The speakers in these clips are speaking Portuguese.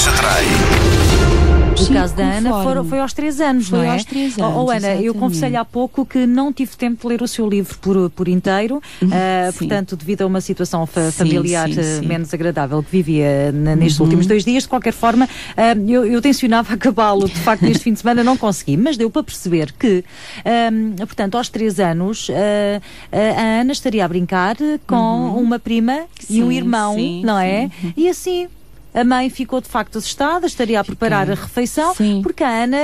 nos atrai. O caso da Ana foi aos 3 anos, não é? Foi aos 3 anos, Ana, exatamente. eu confessei-lhe há pouco que não tive tempo de ler o seu livro por inteiro, portanto, devido a uma situação familiar menos agradável que vivia nestes últimos 2 dias. De qualquer forma, eu tencionava acabá-lo, de facto, este fim de semana não consegui, mas deu para perceber que, portanto, aos 3 anos, a Ana estaria a brincar com uma prima e um irmão, não é? E assim... A mãe ficou de facto assustada, estaria a preparar a refeição, porque a Ana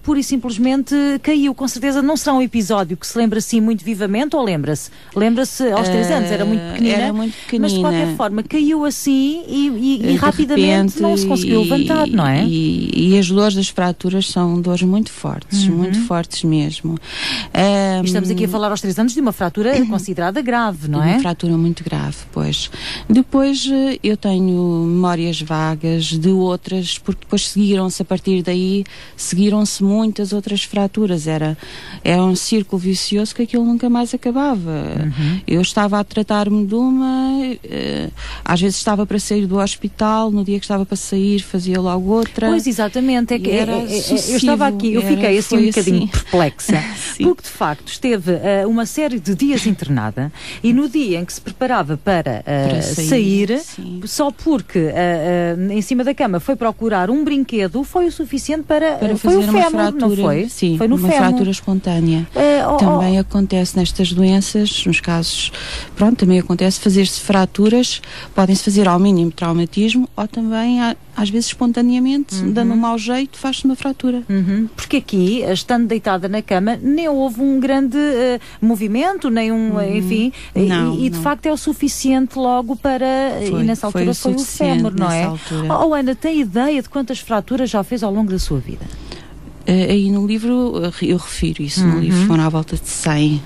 pura e simplesmente caiu. Com certeza não será um episódio que se lembra assim muito vivamente, ou lembra-se? Lembra-se aos 3 anos, era muito pequenina, mas de qualquer forma caiu assim e rapidamente não se conseguiu levantar, não é? E as dores das fraturas são dores muito fortes mesmo. E estamos aqui a falar aos 3 anos de uma fratura considerada grave, não é? Uma fratura muito grave, pois. Depois eu tenho memórias vagas de outras, porque depois seguiram-se, a partir daí, seguiram-se muitas outras fraturas. Era um círculo vicioso que aquilo nunca mais acabava. Eu estava a tratar-me de uma, às vezes estava para sair do hospital, no dia que estava para sair fazia logo outra. Pois, exatamente, eu estava aqui, eu fiquei assim um bocadinho perplexa, porque de facto esteve uma série de dias internada e no dia em que se preparava para sair, só porque em cima da cama foi procurar um brinquedo, foi o suficiente para foi fazer o uma fémur, fratura, não foi? Sim, foi no uma fémur. fratura espontânea. Também acontece nestas doenças, nos casos, também acontece fazer-se fraturas, podem-se fazer ao mínimo traumatismo ou também às vezes espontaneamente, dando um mau jeito, faz-se uma fratura. Porque aqui, estando deitada na cama, nem houve um grande movimento, nem enfim, e de facto é o suficiente logo para, e nessa altura foi o fémur, não é? Ana, tem ideia de quantas fraturas já fez ao longo da sua vida? Aí no livro eu refiro isso, no livro foram à volta de 100.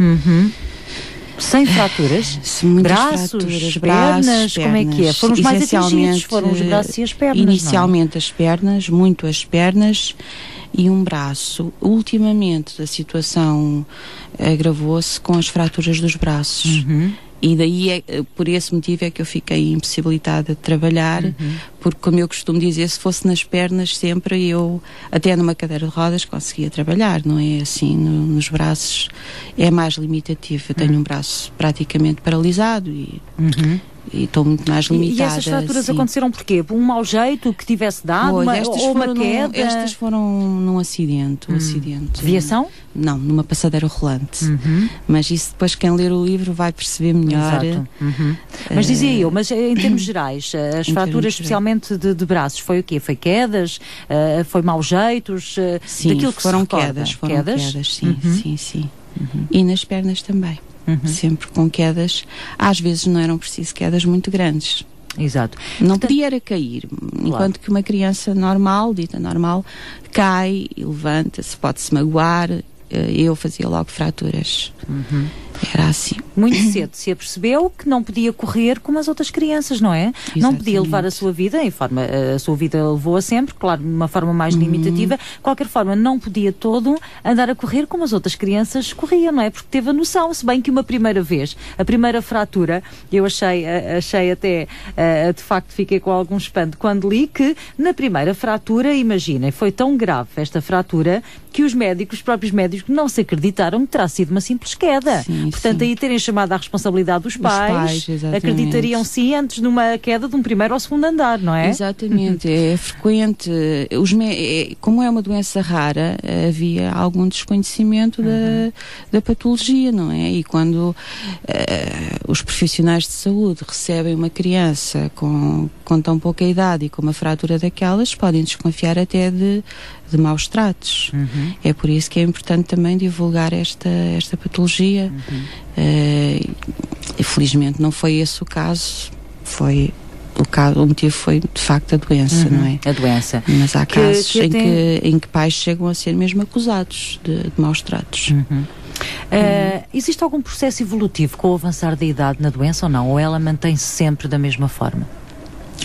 100 fraturas? Braços, pernas, como é que é? Foram os mais atingidos, foram os braços e as pernas, inicialmente as pernas, muito as pernas e um braço. Ultimamente a situação agravou-se com as fraturas dos braços. E daí, por esse motivo é que eu fiquei impossibilitada de trabalhar, porque, como eu costumo dizer, se fosse nas pernas sempre, eu, até numa cadeira de rodas, conseguia trabalhar, não é assim? Nos braços é mais limitativo. Eu tenho um braço praticamente paralisado e estou muito mais limitada. E essas fraturas aconteceram porquê? Por um mau jeito que tivesse dado? Ou uma queda? Estas foram num acidente. Viação? Não, numa passadeira rolante. Mas isso depois quem ler o livro vai perceber melhor. Exato. Mas dizia eu, mas em termos gerais, as fraturas especialmente de braços, foi o quê? Foi quedas? Foi maus jeitos? Sim, daquilo que foram se recorda? quedas. Foram quedas, sim. E nas pernas também. Sempre com quedas. Às vezes não eram preciso quedas muito grandes. Exato. Não podia era cair, enquanto que uma criança normal, dita normal, cai e levanta-se, pode-se magoar. Eu fazia logo fraturas. Era assim. Muito cedo se apercebeu que não podia correr como as outras crianças, não é? Exatamente. Não podia levar a sua vida, a sua vida levou-a sempre, claro, de uma forma mais limitativa. De qualquer forma, não podia todo andar a correr como as outras crianças corriam, não é? Porque teve a noção, se bem que uma primeira vez, a primeira fratura, eu achei até, de facto, fiquei com algum espanto quando li que na primeira fratura, imaginem, foi tão grave esta fratura que os próprios médicos, não se acreditaram que terá sido uma simples queda. Portanto, aí terem chamado à responsabilidade dos pais acreditariam sim antes de uma queda de um primeiro ou segundo andar, não é? Exatamente, é frequente. Como é uma doença rara, havia algum desconhecimento da patologia, não é? E quando os profissionais de saúde recebem uma criança com tão pouca idade e com uma fratura daquelas, podem desconfiar até de maus tratos. É por isso que é importante também divulgar esta patologia. Felizmente não foi esse o caso, o motivo foi de facto a doença, não é? A doença. Mas há casos em que pais chegam a ser mesmo acusados de maus tratos. Existe algum processo evolutivo com o avançar da idade na doença ou não? Ou ela mantém-se sempre da mesma forma?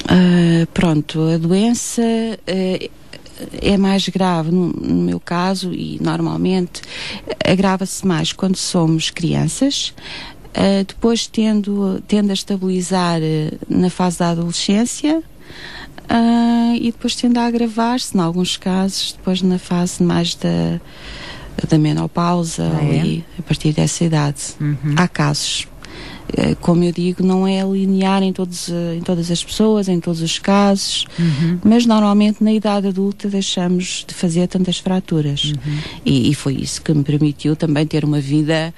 A doença é mais grave no meu caso e normalmente agrava-se mais quando somos crianças, depois tendo a estabilizar na fase da adolescência, E depois tende a agravar-se, em alguns casos, depois na fase mais da menopausa, ali, a partir dessa idade. Há casos. Como eu digo, não é linear em todas as pessoas, em todos os casos, mas normalmente na idade adulta deixamos de fazer tantas fraturas. E foi isso que me permitiu também ter uma vida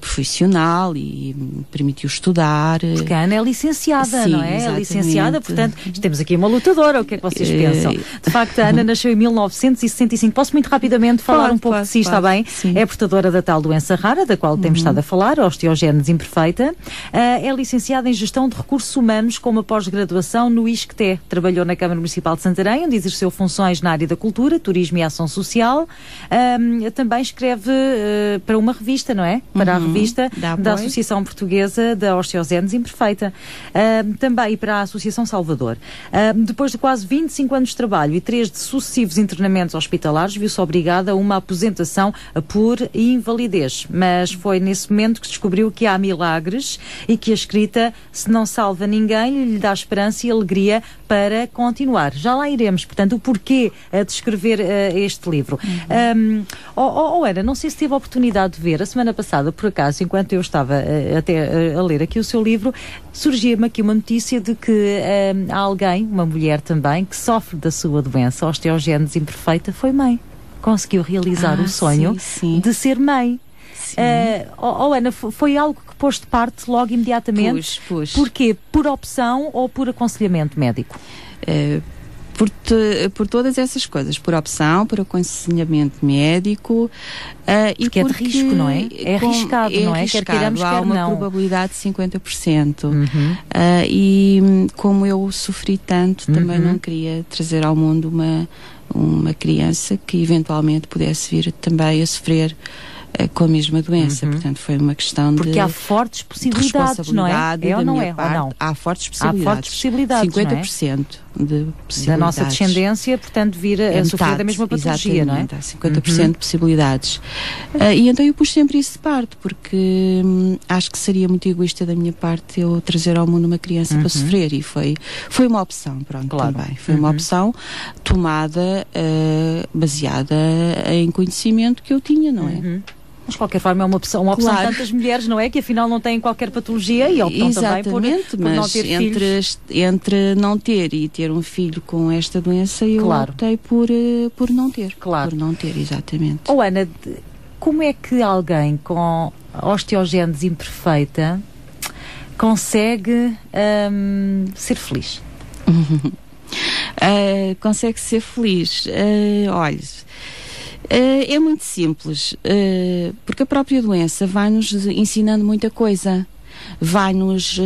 profissional e me permitiu estudar. Porque a Ana é licenciada, sim, não é? Exatamente. É licenciada, portanto, temos aqui uma lutadora, o que é que vocês pensam? De facto, a Ana nasceu em 1965. Posso muito rapidamente falar um pouco de si, está bem? Sim. É portadora da tal doença rara, da qual temos estado a falar, osteogénese imperfeita. É licenciada em Gestão de Recursos Humanos com uma pós-graduação no ISCTE. Trabalhou na Câmara Municipal de Santarém, onde exerceu funções na área da cultura, turismo e ação social. Também escreve para uma revista, não é? Para a revista da Associação Portuguesa da Osteogénese Imperfeita. Também e para a Associação Salvador. Depois de quase 25 anos de trabalho e 3 de sucessivos internamentos hospitalares, viu-se obrigada a uma aposentação por invalidez. Mas foi nesse momento que descobriu que há milagres e que a escrita, se não salva ninguém, lhe dá esperança e alegria para continuar. Já lá iremos, portanto, o porquê de escrever este livro. Ana, não sei se teve a oportunidade de ver, a semana passada, por acaso, enquanto eu estava até a ler aqui o seu livro, surgia-me aqui uma notícia de que há alguém, uma mulher também, que sofre da sua doença, osteogénese imperfeita, foi mãe. Conseguiu realizar o sonho de ser mãe. Ana, foi algo que pôs de parte logo imediatamente? Pus. Porquê? Por opção ou por aconselhamento médico? Por todas essas coisas, por opção, por aconselhamento médico porque é de risco, não é? É arriscado, não é? Arriscado. Quer queiramos, há quer uma não. probabilidade de 50%. E como eu sofri tanto, também não queria trazer ao mundo uma criança que eventualmente pudesse vir também a sofrer com a mesma doença. Portanto, foi uma questão porque há fortes possibilidades, não é? É ou não é? Ou não? Há fortes possibilidades. Há fortes possibilidades, 50% de possibilidades. Da nossa descendência, portanto, vir a sofrer da mesma patologia, não é? Há 50% de possibilidades. E então eu pus sempre isso de parte, porque acho que seria muito egoísta da minha parte eu trazer ao mundo uma criança para sofrer, e foi uma opção, pronto, claro. também. Foi uma opção tomada, baseada em conhecimento que eu tinha, não é? Mas, de qualquer forma, é uma opção claro. de tantas mulheres, não é? Que afinal não têm qualquer patologia e optam também por não ter filhos. Entre não ter e ter um filho com esta doença, eu optei por não ter. Claro. Por não ter, exatamente. Ana, como é que alguém com osteogénese imperfeita consegue ser feliz? Consegue ser feliz? Olha... é muito simples, porque a própria doença vai-nos ensinando muita coisa, vai-nos...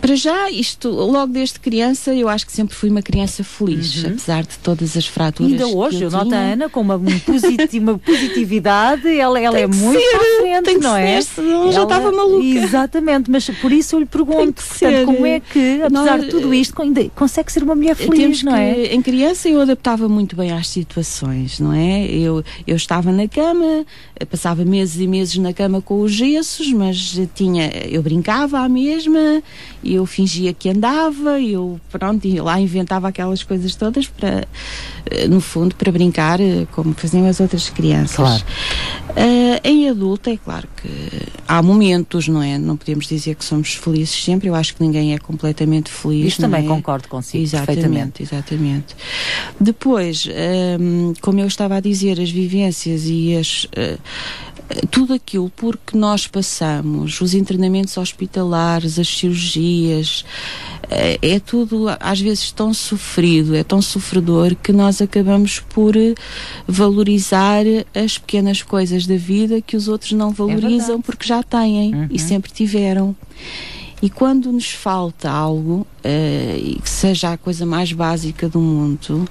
para já, isto, logo desde criança, eu acho que sempre fui uma criança feliz, apesar de todas as fraturas. Ainda hoje, eu noto tinha. a Ana com uma positividade, ela é muito diferente, não é? Ela já estava maluca. Exatamente, mas por isso eu lhe pergunto, portanto, como é que, apesar de tudo isto, consegue ser uma mulher feliz, não é? Em criança eu adaptava muito bem às situações, não é? Eu estava na cama, passava meses e meses na cama com os gessos, mas eu brincava à mesma, eu fingia que andava, e lá inventava aquelas coisas todas para, no fundo, para brincar como faziam as outras crianças. Claro. Em adulto, é claro que há momentos, não é? Não podemos dizer que somos felizes sempre, eu acho que ninguém é completamente feliz. Isto também concordo consigo, perfeitamente. Exatamente. Depois, como eu estava a dizer, as vivências e tudo aquilo por que nós passamos, os internamentos hospitalares, as cirurgias, é tudo às vezes tão sofrido, é tão sofredor, que nós acabamos por valorizar as pequenas coisas da vida que os outros não valorizam, porque já têm e sempre tiveram. E quando nos falta algo, e que seja a coisa mais básica do mundo,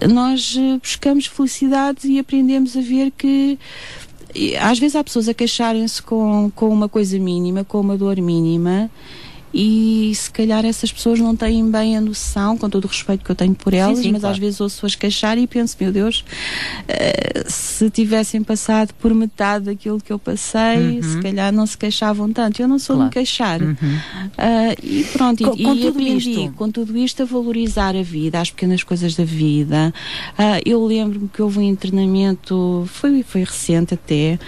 nós buscamos felicidade e aprendemos a ver que às vezes há pessoas a queixarem-se com uma coisa mínima, com uma dor mínima, e se calhar essas pessoas não têm bem a noção, com todo o respeito que eu tenho por elas, mas claro, às vezes ouço-as queixar e penso, meu Deus, se tivessem passado por metade daquilo que eu passei, se calhar não se queixavam tanto. Eu não sou de me queixar. E pronto, e aprendi com tudo isto a valorizar a vida, as pequenas coisas da vida. Eu lembro-me que houve um internamento, foi recente até,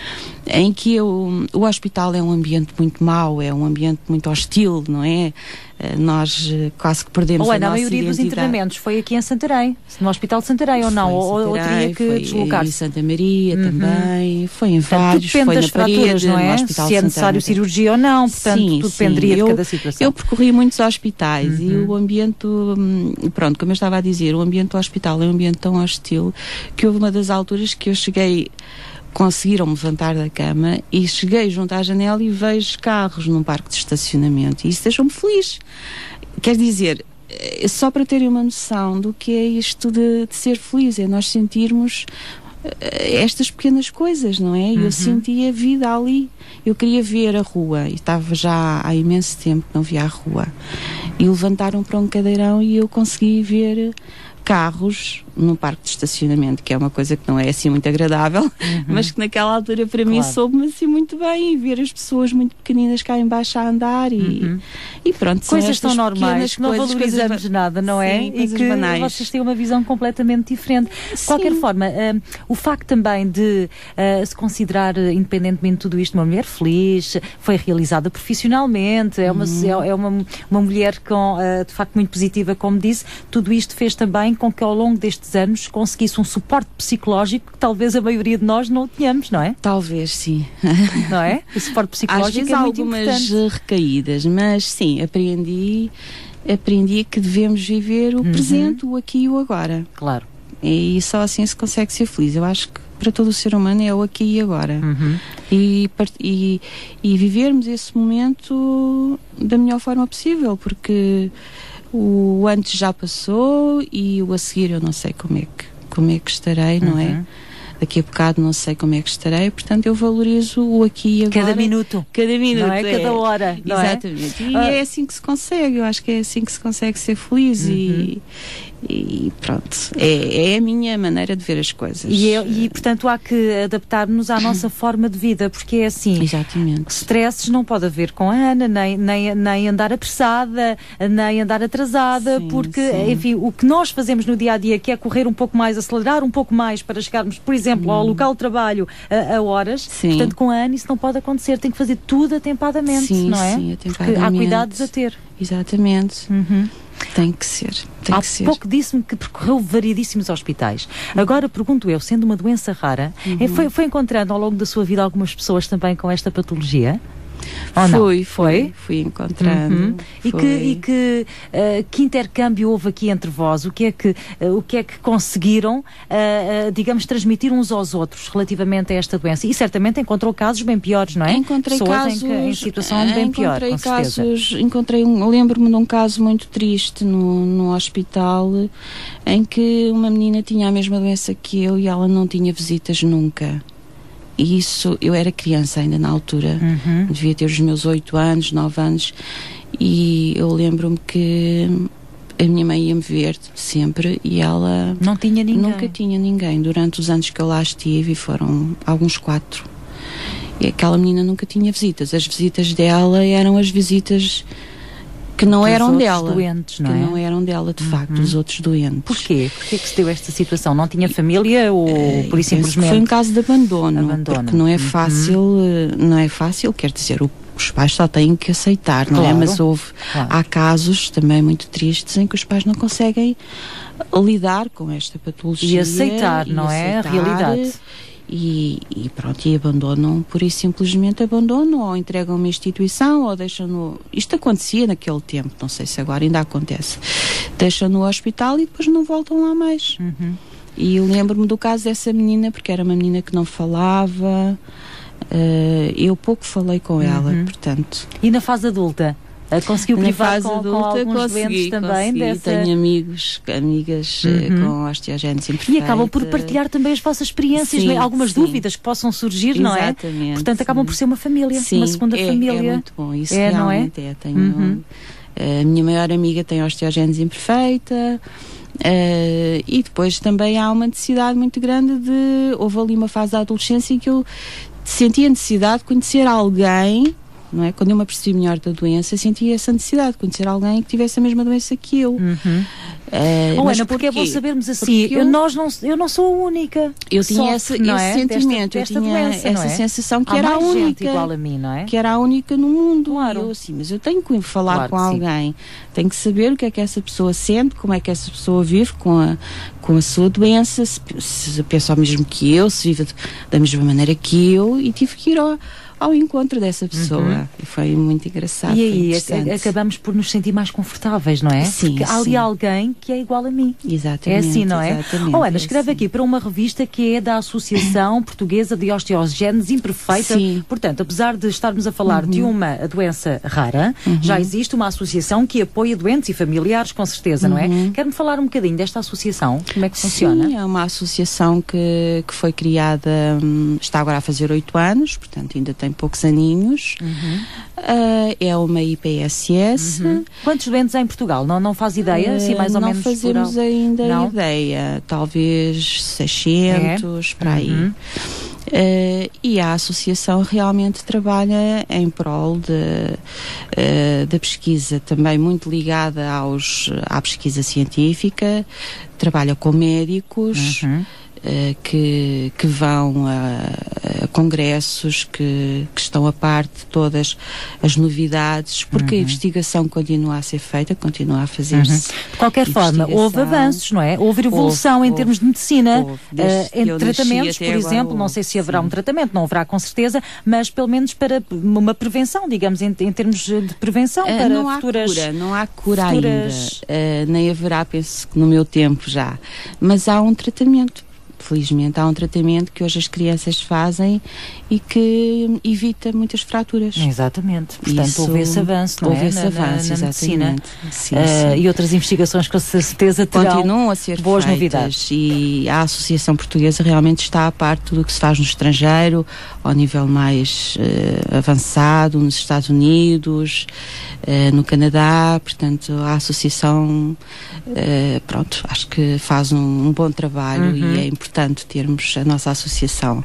em que o hospital é um ambiente muito mau, é um ambiente muito hostil, não é? Nós quase que perdemos a nossa maioria identidade. dos internamentos foi aqui em Santarém, no Hospital de Santarém, ou não? Ou teria que deslocar-se? Em Santa Maria também, foi em vários, tudo foi das na parede, não é? no Hospital se é necessário cirurgia ou não, portanto, tudo dependeria de cada situação. Eu percorri muitos hospitais e o ambiente, pronto, como eu estava a dizer, o ambiente do hospital é um ambiente tão hostil que houve uma das alturas que eu conseguiram-me levantar da cama e cheguei junto à janela e vejo carros num parque de estacionamento e isso deixou-me feliz. Quer dizer, só para terem uma noção do que é isto de ser feliz, é nós sentirmos estas pequenas coisas, não é? Eu sentia a vida ali, eu queria ver a rua e estava já há imenso tempo que não via a rua e levantaram para um cadeirão e eu consegui ver carros num parque de estacionamento, que é uma coisa que não é assim muito agradável, mas que naquela altura para mim soube-me assim muito bem, e ver as pessoas muito pequeninas cá em baixo a andar e pronto. Coisas tão normais que não valorizamos nada, não é? Sim, e que banais. Vocês têm uma visão completamente diferente. De qualquer forma, o facto também de se considerar, independentemente de tudo isto, uma mulher feliz, foi realizada profissionalmente, é uma mulher com, de facto muito positiva, como disse, tudo isto fez também com que ao longo destes anos conseguisse um suporte psicológico que talvez a maioria de nós não tenhamos, não é? Talvez, sim. Não é? O suporte psicológico às vezes é muito algumas importante. recaídas, mas sim, aprendi que devemos viver o presente, o aqui e o agora. Claro. E só assim se consegue ser feliz. Eu acho que para todo o ser humano é o aqui e agora. E vivermos esse momento da melhor forma possível, porque o antes já passou e o a seguir eu não sei como é que estarei, não é? Daqui a bocado não sei como é que estarei, portanto eu valorizo o aqui e agora. Cada minuto, não é? Cada hora, não exatamente. E é assim que se consegue, eu acho que é assim que se consegue ser feliz e pronto, é a minha maneira de ver as coisas. E portanto há que adaptar-nos à nossa forma de vida, porque é assim, exatamente. Stresses não pode haver com a Ana, nem andar apressada, nem andar atrasada, porque enfim, o que nós fazemos no dia-a-dia, que é correr um pouco mais, acelerar um pouco mais para chegarmos, por exemplo, ao local de trabalho a horas, portanto com a Ana isso não pode acontecer, tem que fazer tudo atempadamente, não é? Sim, atempadamente. Porque há cuidados a ter. Exatamente. Tem que ser. Há pouco disse-me que percorreu variedíssimos hospitais. Agora pergunto eu, sendo uma doença rara, foi encontrando ao longo da sua vida algumas pessoas também com esta patologia? Fui encontrando. E que intercâmbio houve aqui entre vós? O que é que conseguiram, digamos, transmitir uns aos outros relativamente a esta doença? E certamente encontrou casos bem piores, não é? Encontrei pessoas casos em situação bem pior, com certeza. Lembro-me de um caso muito triste no hospital, em que uma menina tinha a mesma doença que eu e ela não tinha visitas nunca. E isso, eu era criança ainda na altura, devia ter os meus 8 anos, 9 anos, e eu lembro-me que a minha mãe ia-me ver sempre e ela não tinha ninguém. Nunca tinha ninguém durante os anos que eu lá estive, e foram alguns 4. E aquela menina nunca tinha visitas. As visitas dela eram as visitas que não eram dela, doentes, não é? Que não eram dela, de facto, os outros doentes. Porquê? Porquê que se deu esta situação? Não tinha família ou por isso simplesmente? Foi um caso de abandono. Porque não é fácil, quer dizer, os pais só têm que aceitar, não é? Mas há casos também muito tristes em que os pais não conseguem lidar com esta patologia. E aceitar, não é? A realidade. E pronto, e abandonam, por isso simplesmente abandonam, ou entregam uma instituição, ou deixam-no. Isto acontecia naquele tempo, não sei se agora ainda acontece. Deixam no hospital e depois não voltam lá mais. E eu lembro-me do caso dessa menina, porque era uma menina que não falava, eu pouco falei com ela, portanto. E na fase adulta? Conseguiu privar com alguns doentes também dessa... Tenho amigas com osteogénese imperfeita. E acabam por partilhar também as vossas experiências, algumas dúvidas que possam surgir, não é? Portanto, acabam por ser uma família, uma segunda família. É muito bom, isso realmente é. Tenho, a minha maior amiga tem osteogénese imperfeita. E depois também há uma necessidade muito grande houve ali uma fase da adolescência em que eu senti a necessidade de conhecer alguém, não é? Quando eu me apercebi melhor da doença, senti essa necessidade de conhecer alguém que tivesse a mesma doença que eu. Mas Ana, porque é bom sabermos assim, eu não sou a única. Eu tinha esse sentimento, eu tinha doença, essa sensação que era a única, igual a mim, não é? Que era a única no mundo. Claro. Eu assim, mas eu tenho que falar com alguém, tenho que saber o que é que essa pessoa sente, como é que essa pessoa vive com a sua doença, se pensa o mesmo que eu, se vive da mesma maneira que eu, e tive que ir ao encontro dessa pessoa. E foi muito engraçado. E aí acabamos por nos sentir mais confortáveis, não é? Sim. Porque há ali alguém que é igual a mim. Exatamente. É assim, não é? Ana, escreve assim. Aqui para uma revista que é da Associação Portuguesa de Osteogénese Imperfeita. Sim. Portanto, apesar de estarmos a falar de uma doença rara, já existe uma associação que apoia doentes e familiares, com certeza, não é? Quer-me falar um bocadinho desta associação? Como é que funciona? Sim, é uma associação que foi criada, está agora a fazer 8 anos, portanto ainda tem poucos aninhos. É uma IPSS. Quantos doentes há em Portugal? Não faz ideia? Sim, mais ou não menos. Não fazemos ainda ideia. Talvez 600, para aí. E a associação realmente trabalha em prol da pesquisa, também muito ligada à pesquisa científica, trabalha com médicos que vão a congressos, que estão a par de todas as novidades, porque a investigação continua a ser feita, continua a fazer-se. De qualquer forma, houve avanços, não é? Houve evolução em termos de medicina, entre tratamentos, por exemplo, não sei se haverá um tratamento, não haverá com certeza, mas pelo menos para uma prevenção, digamos, em termos de prevenção, para não futuras... Não há cura ainda, nem haverá, penso que no meu tempo já, mas há um tratamento. Felizmente há um tratamento que hoje as crianças fazem e que evita muitas fraturas. Exatamente. Portanto, houve esse avanço, não é? Houve esse avanço, na medicina. Sim. E outras investigações com certeza terão continuam a ser boas feitas, novidades. E a Associação Portuguesa realmente está a par de tudo o que se faz no estrangeiro, ao nível mais avançado, nos Estados Unidos, no Canadá. Portanto, a Associação, acho que faz um bom trabalho e é importante termos a nossa associação.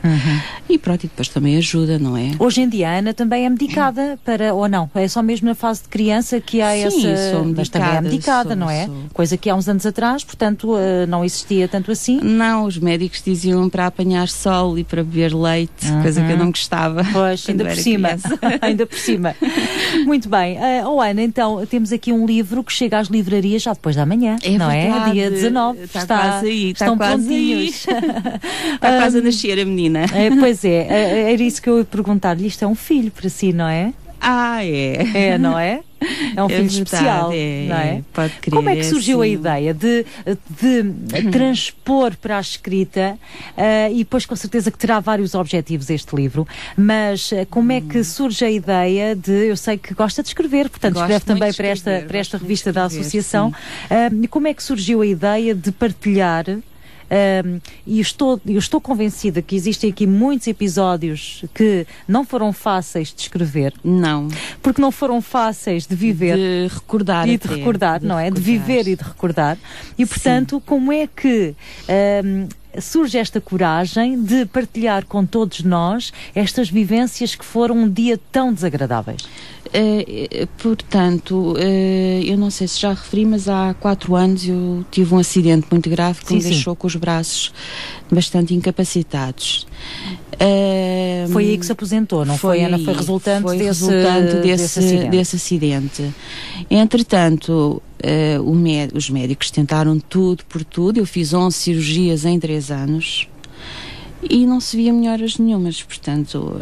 E pronto, e depois também ajuda, não é? Hoje em dia a Ana também é medicada ou não? É só mesmo na fase de criança que há essa... Sou medicada, mas também é medicada, não é? Coisa que há uns anos atrás, portanto, não existia tanto assim. Não, os médicos diziam para apanhar sol e para beber leite, coisa que eu não gostava. Pois, ainda por cima. Ainda por cima. Muito bem. Ana, então, temos aqui um livro que chega às livrarias já depois da manhã, não verdade. É? Dia 19. Está quase aí, estão prontinhos. Está quase a nascer a menina. Pois é, era isso que eu ia perguntar-lhe. Isto é um filho para si, não é? É. É, não é? É um filho especial, não é? Pode crer. Como é que surgiu a ideia de transpor para a escrita, e depois com certeza que terá vários objetivos este livro, mas como é que surge a ideia eu sei que gosta de escrever, portanto escreve também para esta revista da Associação, como é que surgiu a ideia de partilhar? E eu estou convencida que existem aqui muitos episódios que não foram fáceis de escrever. Não. Porque não foram fáceis de viver. De recordar. E de recordar, não é? De viver e de recordar. E, portanto, como é que surge esta coragem de partilhar com todos nós estas vivências que foram um dia tão desagradáveis? Portanto, eu não sei se já referi, mas há 4 anos eu tive um acidente muito grave que me deixou com os braços bastante incapacitados. Foi aí que se aposentou, não foi, Ana? Foi resultante desse acidente. Entretanto, os médicos tentaram tudo por tudo. Eu fiz 11 cirurgias em 3 anos e não se via melhoras nenhumas, portanto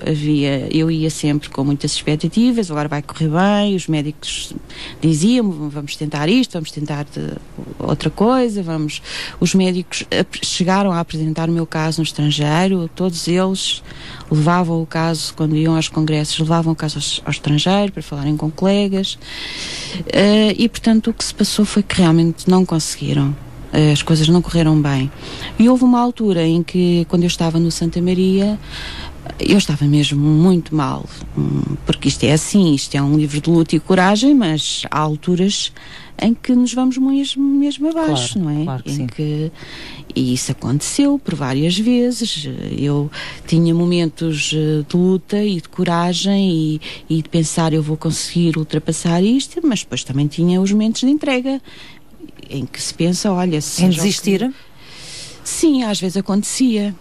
eu ia sempre com muitas expectativas, agora vai correr bem, os médicos diziam, vamos tentar isto, vamos tentar outra coisa, os médicos chegaram a apresentar o meu caso no estrangeiro, todos eles levavam o caso, quando iam aos congressos, levavam o caso ao estrangeiro para falarem com colegas, e portanto o que se passou foi que realmente não conseguiram. As coisas não correram bem. E houve uma altura em que, quando eu estava no Santa Maria, eu estava mesmo muito mal, porque isto é assim, isto é um livro de luta e coragem, mas há alturas em que nos vamos mesmo abaixo, claro, não é? Claro que sim. E isso aconteceu por várias vezes. Eu tinha momentos de luta e de coragem e de pensar, eu vou conseguir ultrapassar isto, mas depois também tinha os momentos de entrega, em que se pensa, olha... Em desistir? Sim, às vezes acontecia,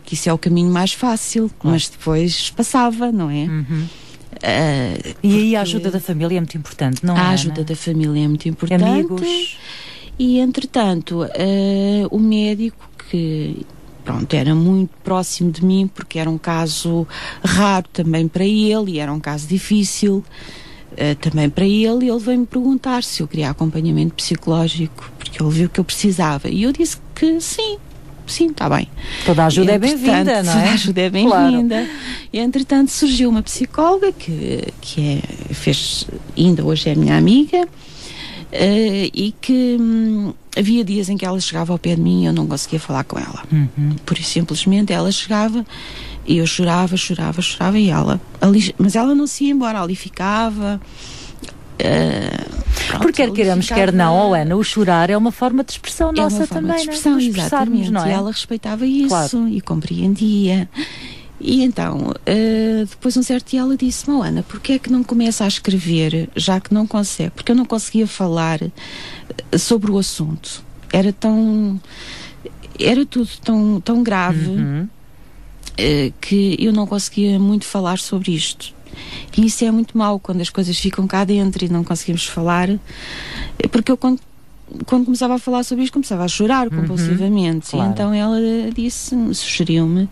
que isso é o caminho mais fácil, claro. Mas depois passava, não é? Uhum. E aí a ajuda da família é muito importante, não é? A ajuda da família é muito importante. Amigos. E, entretanto, o médico, que, pronto, era muito próximo de mim, porque era um caso raro também para ele, e era um caso difícil... também para ele veio-me perguntar se eu queria acompanhamento psicológico, porque ele viu que eu precisava, e eu disse que sim, está bem. Toda a ajuda é bem-vinda, não é? Toda a ajuda é bem-vinda. Claro. E entretanto surgiu uma psicóloga que fez, ainda hoje é minha amiga, e que havia dias em que ela chegava ao pé de mim e eu não conseguia falar com ela. Por isso, simplesmente, ela chegava e eu chorava e ela mas ela não se ia embora, ali ficava. Pronto, porque quer queiramos, quer não, Ana, o chorar é uma forma de expressão nossa também, de expressão, exatamente, não é? E ela respeitava isso, claro. E compreendia. E então, depois um certo dia ela disse-me, Ana, porquê é que não começa a escrever, já que não consegue? Porque eu não conseguia falar sobre o assunto. Era tudo tão grave, que eu não conseguia muito falar sobre isto. E isso é muito mau, quando as coisas ficam cá dentro e não conseguimos falar, porque eu quando começava a falar sobre isto começava a chorar compulsivamente. Claro. E então ela sugeriu-me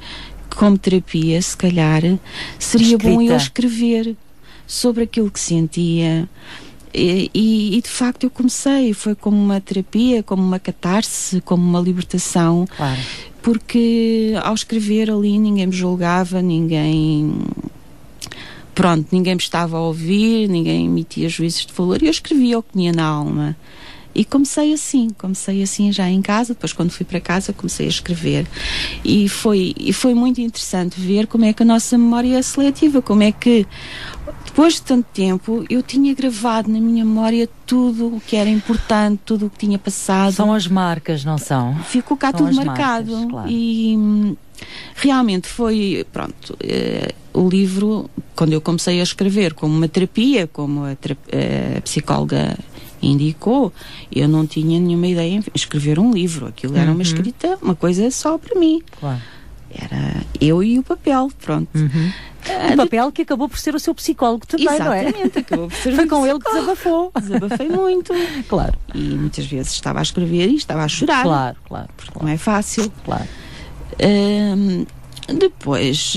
que, como terapia, se calhar seria bom eu escrever sobre aquilo que sentia. E de facto eu comecei, foi como uma terapia, como uma catarse, como uma libertação. Claro. Porque ao escrever ali ninguém me julgava, ninguém me estava a ouvir, ninguém emitia juízos de valor, e eu escrevia o que tinha na alma. E comecei assim já em casa. Depois, quando fui para casa, comecei a escrever, e foi muito interessante ver como é que a nossa memória é seletiva, como é que depois de tanto tempo eu tinha gravado na minha memória tudo o que era importante, tudo o que tinha passado. São as marcas, não são? Ficou cá tudo marcado, marcas, claro. E realmente foi, pronto, o livro, quando eu comecei a escrever como uma terapia, como a psicóloga indicou, eu não tinha nenhuma ideia em escrever um livro. Aquilo era uma escrita, uma coisa só para mim. Claro. Era eu e o papel, pronto. O papel que acabou por ser o seu psicólogo também, não é? Exatamente, acabou por ser Foi com ele que desabafou. Desabafei muito. Claro. E muitas vezes estava a escrever e estava a chorar. Claro. Não é fácil. Claro. Depois,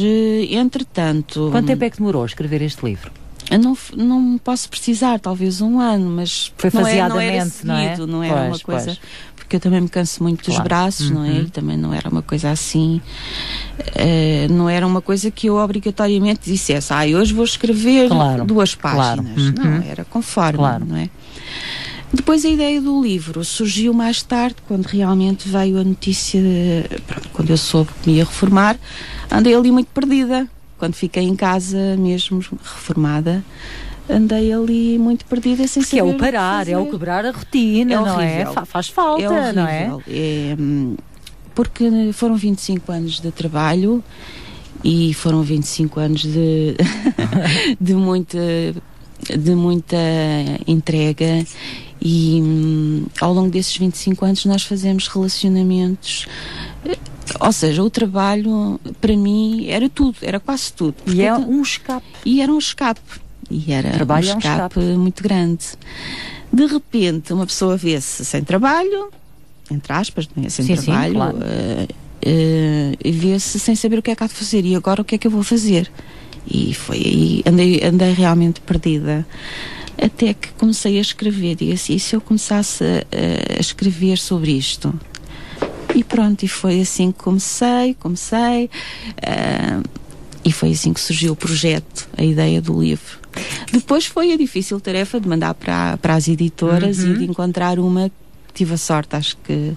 entretanto... Quanto tempo é que demorou a escrever este livro? Eu não posso precisar, talvez 1 ano, mas foi faseadamente, não era seguido, não era uma coisa... Pois. Porque eu também me canso muito dos braços, não é? E também não era uma coisa assim, não era uma coisa que eu obrigatoriamente dissesse, hoje vou escrever 2 páginas. Não, era conforme, não é? Depois a ideia do livro surgiu mais tarde, quando realmente veio a notícia, quando eu soube que me ia reformar, andei ali muito perdida. Quando fiquei em casa mesmo reformada, andei ali muito perdida sem saber. Que é o parar, é o quebrar a rotina, não é? Faz falta, não é? Porque foram 25 anos de trabalho e foram 25 anos de muita entrega, e ao longo desses 25 anos nós fazemos relacionamentos. Ou seja, o trabalho para mim era tudo, era quase tudo. E é um escape. E era um escape. E era um escape muito grande. De repente, uma pessoa vê-se sem trabalho, entre aspas, não é? Sem trabalho, claro. e vê-se sem saber o que é que há de fazer, e agora o que é que eu vou fazer? E foi aí, andei realmente perdida, até que comecei a escrever. E assim, e se eu começasse a escrever sobre isto? E pronto, e foi assim que comecei, e foi assim que surgiu o projeto, a ideia do livro. Depois foi a difícil tarefa de mandar para as editoras e de encontrar uma que tive a sorte, acho que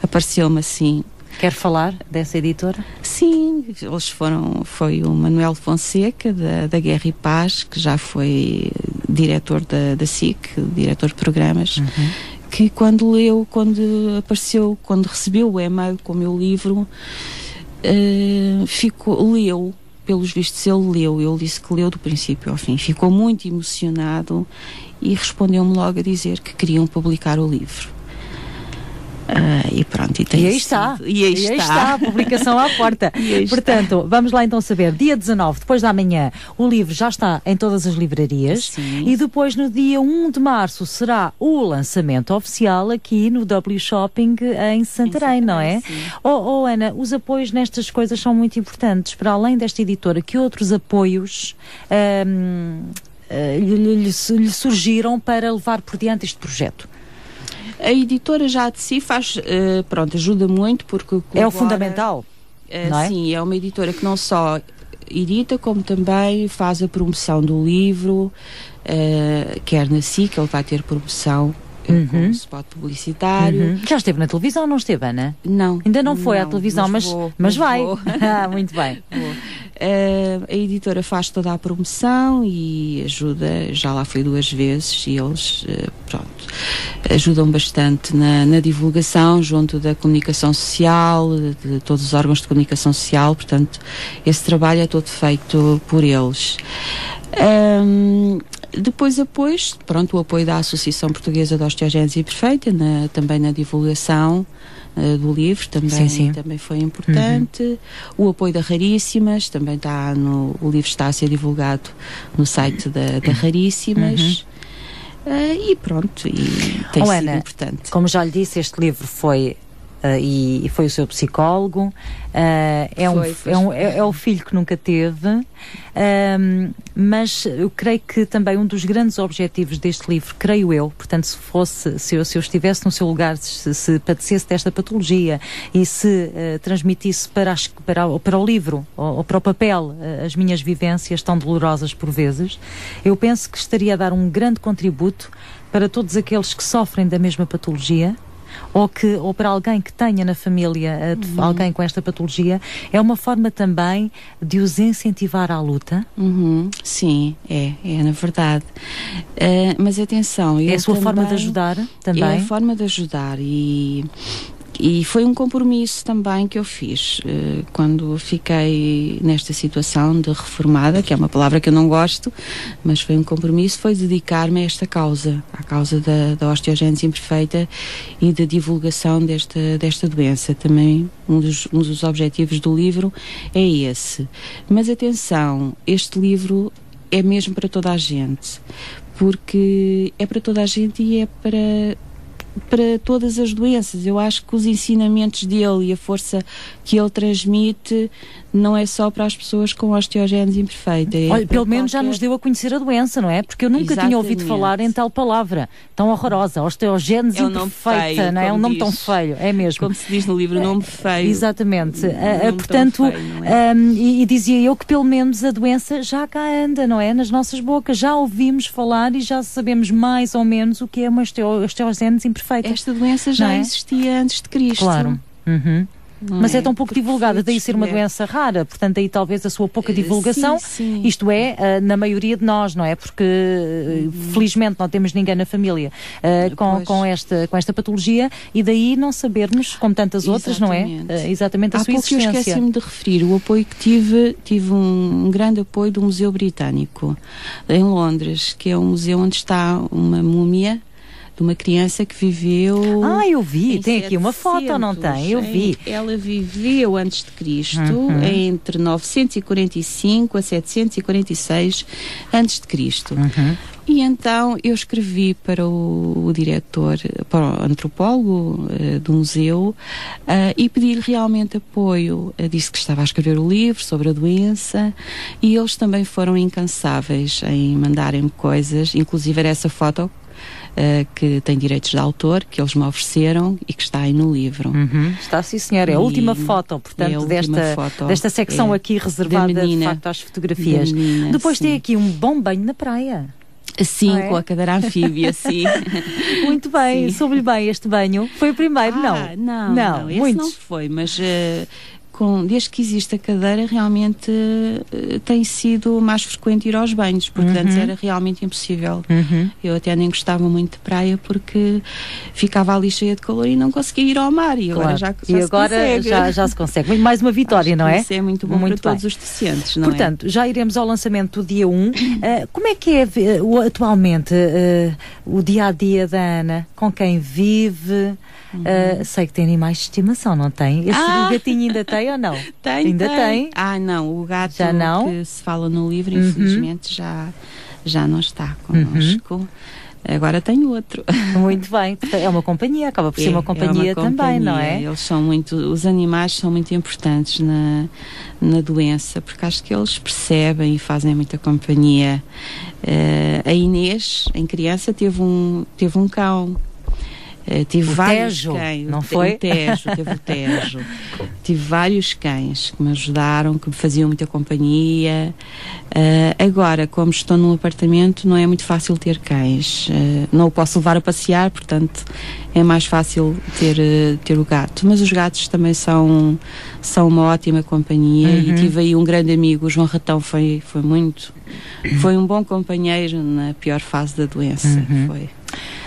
apareceu-me assim. Quer falar dessa editora? Sim, foi o Manuel Fonseca, da Guerra e Paz, que já foi diretor da SIC, diretor de programas, que quando recebeu o e-mail com o meu livro, leu, pelos vistos ele disse que leu do princípio ao fim, ficou muito emocionado e respondeu-me logo a dizer que queriam publicar o livro. E pronto, e aí está, a publicação à porta. Portanto, vamos lá então saber, dia 19, depois da manhã, o livro já está em todas as livrarias. Sim. E depois no dia 1 de março será o lançamento oficial aqui no W Shopping em Santarém, não é? Ana, os apoios nestas coisas são muito importantes. Para além desta editora, que outros apoios lhe surgiram para levar por diante este projeto? A editora já de si ajuda muito, porque é o fundamental, não é? Sim, é uma editora que não só edita, como também faz a promoção do livro, quer na SIC, ele vai ter promoção com um spot publicitário. Já esteve na televisão, não esteve, Ana? Não. Ainda não foi à televisão, mas vai. Muito bem. A editora faz toda a promoção e ajuda, já lá fui 2 vezes, e eles ajudam bastante na divulgação junto da comunicação social, de todos os órgãos de comunicação social. Portanto, esse trabalho é todo feito por eles. Depois, o apoio da Associação Portuguesa de Osteogénese Imperfeita, também na divulgação do livro, também foi importante. O apoio da Raríssimas, também o livro está a ser divulgado no site da Raríssimas. E pronto, tem sido Ana, importante. Como já lhe disse, este livro foi e foi o seu psicólogo, é o filho que nunca teve, mas eu creio que também um dos grandes objetivos deste livro, creio eu, portanto, se eu estivesse no seu lugar, se padecesse desta patologia e se transmitisse para o livro ou para o papel as minhas vivências tão dolorosas por vezes, eu penso que estaria a dar um grande contributo para todos aqueles que sofrem da mesma patologia, ou para alguém que tenha na família alguém com esta patologia. É uma forma também de os incentivar à luta. Sim, é na verdade. Mas atenção, é a sua forma de ajudar também? É a forma de ajudar, e foi um compromisso também que eu fiz quando fiquei nesta situação de reformada, que é uma palavra que eu não gosto, mas foi um compromisso, foi dedicar-me a esta causa, à causa da osteogénese imperfeita e da divulgação desta doença. Também um dos objetivos do livro é esse. Mas atenção, este livro é mesmo para toda a gente, porque é para toda a gente e é para todas as doenças. Eu acho que os ensinamentos dele e a força que ele transmite não é só para as pessoas com osteogénese imperfeita. Olha, pelo menos já nos deu a conhecer a doença, não é? Porque eu nunca tinha ouvido falar em tal palavra tão horrorosa, osteogénese imperfeita, não é? É um nome tão feio, é mesmo. Como se diz no livro, nome feio. Exatamente. Portanto, e dizia eu que pelo menos a doença já cá anda, não é? Nas nossas bocas, já ouvimos falar e já sabemos mais ou menos o que é uma osteogénese imperfeita. Esta doença já existia antes de Cristo. Claro. Mas é tão pouco divulgada, daí ser uma doença rara, portanto daí talvez a sua pouca divulgação, isto é, na maioria de nós, não é? Porque felizmente não temos ninguém na família com esta patologia, e daí não sabermos, como tantas outras, não é? Exatamente a sua existência. Há pouco eu esqueci-me de referir o apoio que tive um grande apoio do Museu Britânico em Londres, que é um museu onde está uma múmia de uma criança que viveu... eu vi, tem aqui uma foto, não tem? Eu vi. Ela viveu antes de Cristo, entre 945 a 746 antes de Cristo. E então eu escrevi para o diretor, para o antropólogo do museu, e pedi-lhe realmente apoio. Disse que estava a escrever o livro sobre a doença, e eles também foram incansáveis em mandarem-me coisas, inclusive era essa foto que tem direitos de autor, que eles me ofereceram e que está aí no livro. Está, sim, senhora. É a última foto, portanto, desta secção aqui reservada, de facto, às fotografias. Depois tem aqui um bom banho na praia. Sim, com a cadeira anfíbia, sim. Muito bem, soube-lhe bem este banho. Foi o primeiro? Não, esse não foi, mas desde que existe a cadeira, realmente tem sido mais frequente ir aos banhos, porque antes era realmente impossível. Eu até nem gostava muito de praia, porque ficava ali cheia de calor e não conseguia ir ao mar, e agora já se consegue. Já se consegue. Mais uma vitória, não é? Isso é muito bom para todos os deficientes, não é? Portanto, já iremos ao lançamento do dia 1. Como é que é atualmente o dia-a-dia da Ana? Com quem vive? Sei que tem animais de estimação, não tem? O gatinho ainda tem ou não? Ainda tem? Não, o gato já não? que se fala no livro, infelizmente, já não está connosco. Agora tenho outro. Muito bem. É uma companhia, acaba por ser uma companhia também, não é? Os animais são muito importantes na doença, porque acho que eles percebem e fazem muita companhia. A Inês, em criança, teve um cão. Tive vários cães. Não foi? Teve o Tejo. Tive vários cães que me ajudaram, que me faziam muita companhia. Agora, como estou num apartamento, não é muito fácil ter cães. Não o posso levar a passear, portanto é mais fácil ter o gato. Mas os gatos também são uma ótima companhia. E tive aí um grande amigo, o João Ratão, foi um bom companheiro na pior fase da doença. Foi.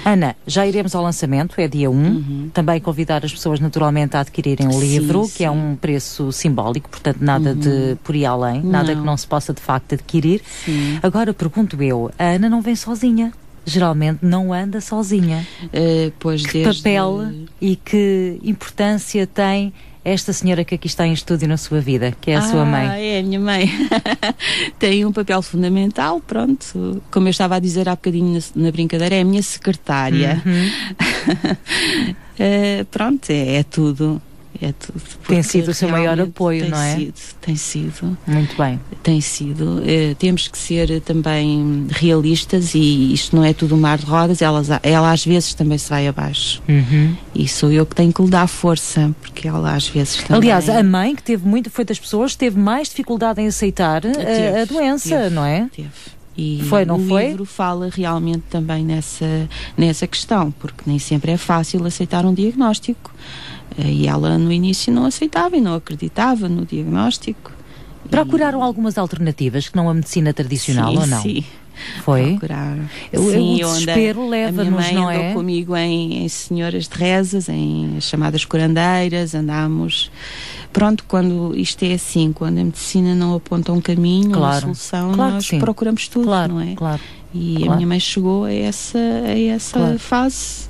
Ana, já iremos ao lançamento, é dia 1. Também convidar as pessoas naturalmente a adquirirem o livro, que é um preço simbólico, portanto nada de por aí além, nada que não se possa de facto adquirir. Agora pergunto eu, a Ana não vem sozinha? Geralmente não anda sozinha. Que papel e que importância tem esta senhora que aqui está em estúdio na sua vida, que é a sua mãe? É a minha mãe. Tem um papel fundamental, pronto. Como eu estava a dizer há bocadinho na brincadeira, é a minha secretária. Pronto, é tudo. Tem sido o seu maior apoio, não é? Tem sido. Muito bem. Tem sido. Temos que ser também realistas, e isto não é tudo um mar de rodas. Ela às vezes também se vai abaixo. E sou eu que tenho que lhe dar força, porque ela às vezes também... Aliás, a mãe, que foi das pessoas que teve mais dificuldade em aceitar a doença, não é? Teve. E o livro fala realmente também nessa questão, porque nem sempre é fácil aceitar um diagnóstico. E ela no início não aceitava e não acreditava no diagnóstico. Procuraram algumas alternativas que não a medicina tradicional, ou não? Sim. Foi? Procuraram. O desespero leva-nos, não é? A minha mãe andou comigo em senhoras de rezas, em chamadas curandeiras, andámos... Pronto, quando isto é assim, quando a medicina não aponta um caminho, uma solução, nós procuramos tudo, não é? E a minha mãe chegou a essa fase.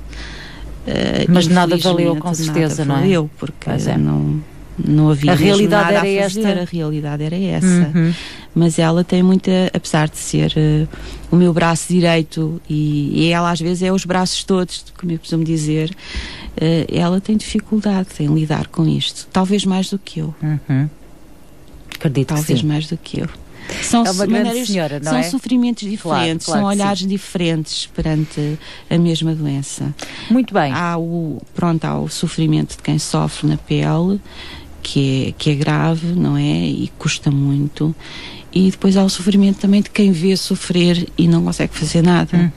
Mas nada valeu, com certeza, não é? Valeu, porque não havia a realidade nada era a fazer, esta. a realidade era essa. Mas ela tem muita, apesar de ser o meu braço direito, e ela às vezes é os braços todos, como eu costumo dizer, ela tem dificuldade em lidar com isto, talvez mais do que eu. Acredito talvez que sim. mais do que eu. São uma grande senhora, não são é? sofrimentos diferentes, claro são olhares diferentes perante a mesma doença. Muito bem. Há o sofrimento de quem sofre na pele, que é grave, não é? E custa muito. E depois há o sofrimento também de quem vê sofrer e não consegue fazer nada.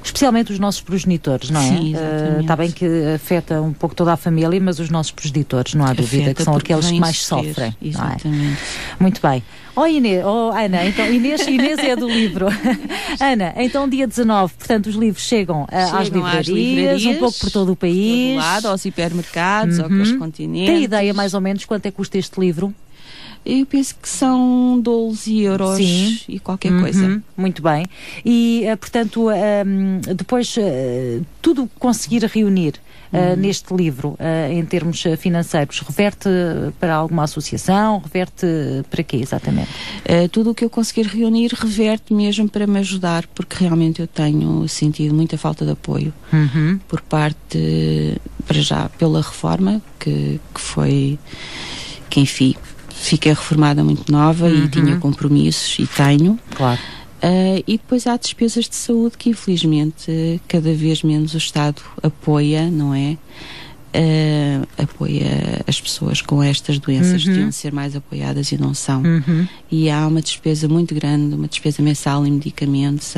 Especialmente os nossos progenitores, não é? Sim, exatamente. Está bem que afeta um pouco toda a família, mas os nossos progenitores, não há dúvida, que são aqueles que mais sofrem. Exatamente. Muito bem. Ana, então, Inês é do livro. Ana, então dia 19, portanto os livros chegam às livrarias, um pouco por todo o país. Todo lado, aos hipermercados, ao continentes. Tem ideia mais ou menos quanto é que custa este livro? Eu penso que são 12 euros e qualquer coisa. Muito bem. E, portanto, depois tudo conseguir reunir neste livro, em termos financeiros, reverte para alguma associação? Reverte para quê, exatamente? Tudo o que eu conseguir reunir reverte mesmo para me ajudar, porque realmente eu tenho sentido muita falta de apoio por parte, para já, pela reforma, que foi, que enfim, fiquei reformada muito nova e tinha compromissos, e tenho. Claro. E depois há despesas de saúde que infelizmente cada vez menos o Estado apoia, não é? Apoia as pessoas com estas doenças, deviam ser mais apoiadas e não são. E há uma despesa muito grande, uma despesa mensal em medicamentos,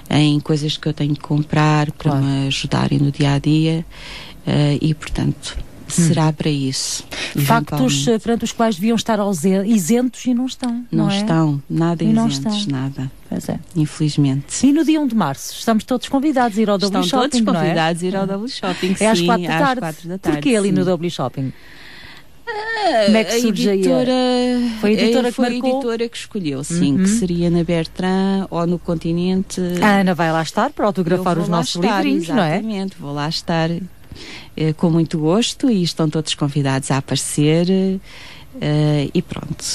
em coisas que eu tenho que comprar para me ajudarem no dia-a-dia, e portanto será para isso. Factos perante os quais deviam estar isentos e não estão. Não é? Estão, nada isentos, nada. Pois é. Infelizmente. E no dia 1 de março estamos todos convidados a ir ao W Shopping, Estão todos convidados a ir ao W Shopping, é às 4 da tarde. Porquê ali no W Shopping? Como é que surge aí? Foi a editora que marcou? Foi a editora que escolheu, sim, que seria na Bertrand ou no Continente. A Ana vai lá estar para autografar os nossos livrinhos, não é? Exatamente, vou lá estar com muito gosto, e estão todos convidados a aparecer, e pronto.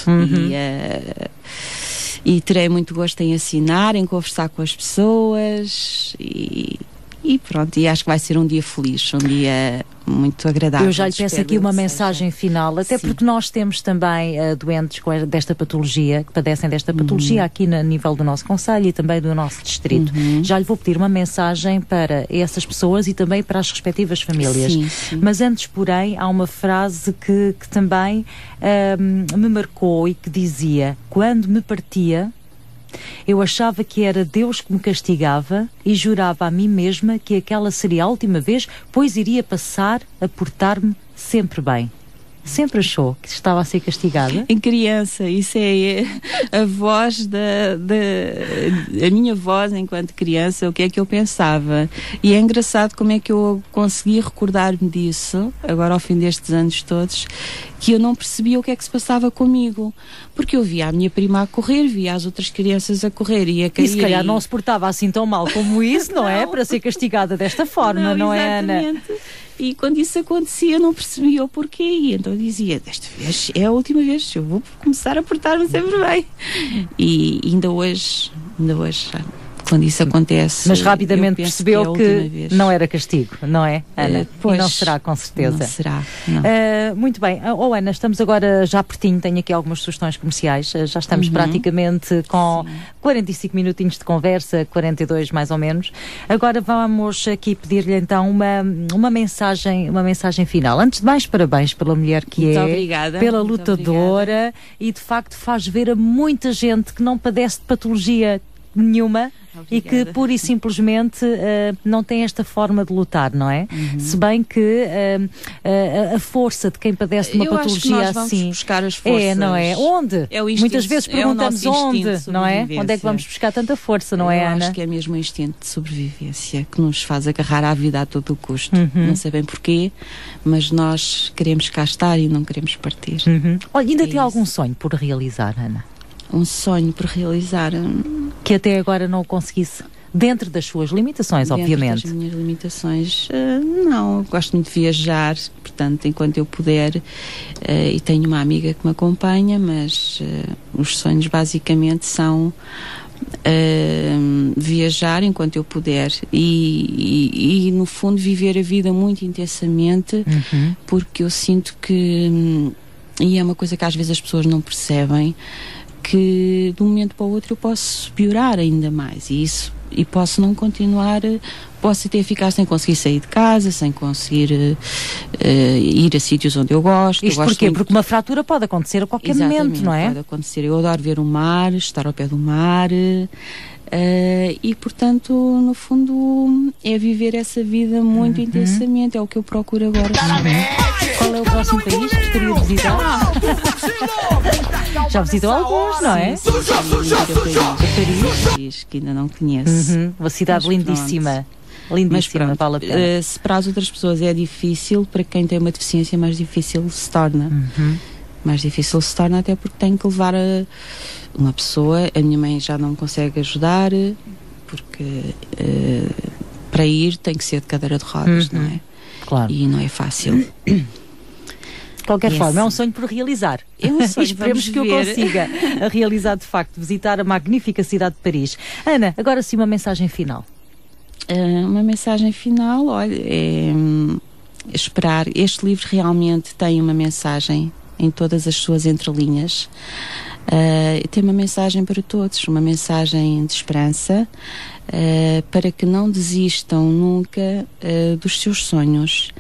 E terei muito gosto em assinar, em conversar com as pessoas, e pronto, e acho que vai ser um dia feliz, um dia muito agradável. Eu já lhe peço aqui uma mensagem final, até porque nós temos também doentes desta patologia, que padecem desta patologia aqui no nível do nosso concelho e também do nosso distrito. Já lhe vou pedir uma mensagem para essas pessoas e também para as respectivas famílias. Mas antes, porém, há uma frase que também me marcou e que dizia: quando me partia, eu achava que era Deus que me castigava e jurava a mim mesma que aquela seria a última vez, pois iria passar a portar-me sempre bem. Sempre achou que estava a ser castigada? Em criança, isso é a voz a minha voz enquanto criança, o que é que eu pensava. E é engraçado como é que eu consegui recordar-me disso, agora ao fim destes anos todos, que eu não percebia o que é que se passava comigo. Porque eu via a minha prima a correr, via as outras crianças a correr e a cair. E se calhar não se portava assim tão mal como isso, não é? Para ser castigada desta forma, não é, Ana? E quando isso acontecia, eu não percebia o porquê. E então eu dizia: desta vez é a última vez, eu vou começar a portar-me sempre bem. E ainda hoje, quando isso acontece, mas rapidamente percebeu que não era castigo, não é, Ana? Pois, e não será, com certeza. Não será, não. Muito bem. Ana, estamos agora já pertinho, tenho aqui algumas sugestões comerciais, já estamos praticamente com 45 minutinhos de conversa, 42 mais ou menos. Agora vamos aqui pedir-lhe então uma mensagem final. Antes de mais, parabéns pela mulher que muito obrigada, pela lutadora, e de facto faz ver a muita gente que não padece de patologia nenhuma. Obrigada. E que pura e simplesmente não tem esta forma de lutar, não é? Se bem que a força de quem padece de uma patologia acho que nós assim vamos buscar as forças. Não é? Onde? É o instinto, muitas vezes perguntamos onde, não é? Onde é que vamos buscar tanta força, não é, Ana? Eu acho que é mesmo o instinto de sobrevivência que nos faz agarrar à vida a todo o custo. Não sei bem porquê, mas nós queremos cá estar e não queremos partir. Olha, ainda tem algum sonho por realizar, Ana? Um sonho por realizar que até agora não o conseguisse, dentro das suas limitações, obviamente. Dentro das minhas limitações, não. Eu gosto muito de viajar, portanto, enquanto eu puder, e tenho uma amiga que me acompanha, mas os sonhos basicamente são viajar enquanto eu puder e no fundo viver a vida muito intensamente, porque eu sinto que, e é uma coisa que às vezes as pessoas não percebem, que de um momento para o outro eu posso piorar ainda mais e posso não continuar, posso até ficar sem conseguir sair de casa, sem conseguir ir a sítios onde eu gosto. Isto porquê? Muito... Porque uma fratura pode acontecer a qualquer momento, não é? Pode acontecer. Eu adoro ver o mar, estar ao pé do mar, e portanto, no fundo, é viver essa vida muito intensamente, é o que eu procuro agora. Qual é o próximo país que gostaria de visitar? Já visitou alguns, não é? Sim. Paris, que ainda não conheço. Uma cidade lindíssima. Lindíssima, vale a pena. Se para as outras pessoas é difícil, para quem tem uma deficiência mais difícil se torna. Mais difícil se torna, até porque tenho que levar uma pessoa. A minha mãe já não me consegue ajudar, porque para ir tem que ser de cadeira de rodas, não é? Claro. E não é fácil. De qualquer forma, é um sonho por realizar. É um sonho. Esperemos que eu consiga realizar, de facto, visitar a magnífica cidade de Paris. Ana, agora sim uma mensagem final. Uma mensagem final, olha, é esperar. Este livro realmente tem uma mensagem em todas as suas entrelinhas. Tem uma mensagem para todos, uma mensagem de esperança, para que não desistam nunca dos seus sonhos